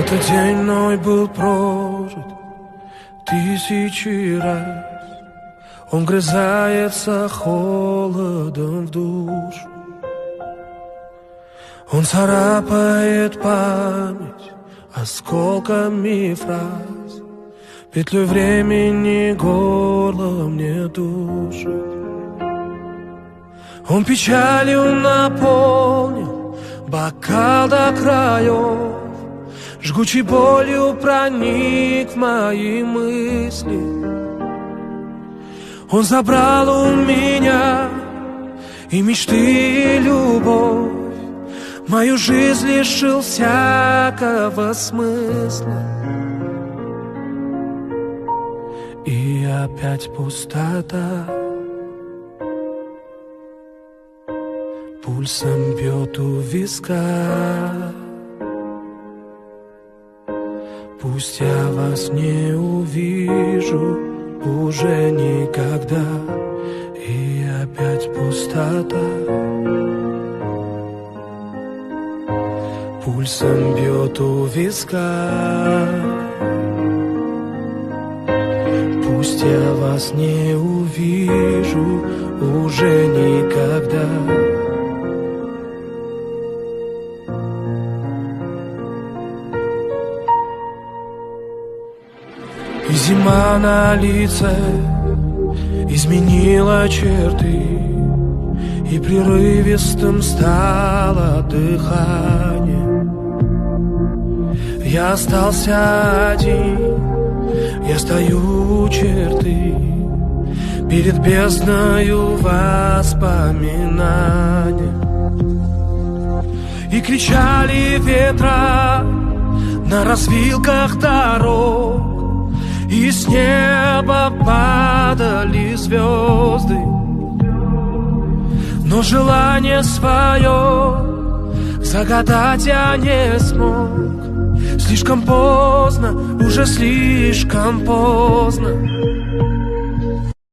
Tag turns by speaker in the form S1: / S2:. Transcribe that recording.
S1: Этот день мной был прожит тысячи раз. Он грызается холодом в душу. Он царапает память осколками фраз. Петлю времени горло мне душит. Он печалью наполнил бокал до краев. Жгучей болью проник в мои мысли. Он забрал у меня и мечты, и любовь. Мою жизнь лишил всякого смысла. И опять пустота. Пульсом бьет у виска. Пусть я вас не увижу уже никогда. И опять пустота. Пульсом бьет у виска. Пусть я вас не увижу уже никогда. И зима на лице изменила черты, и прерывистым стало дыхание. Я остался один, я стою у черты перед бездною воспоминания. И кричали ветра на развилках дорог, и с неба падали звезды. Но желание свое загадать я не смог. Слишком поздно, уже слишком поздно.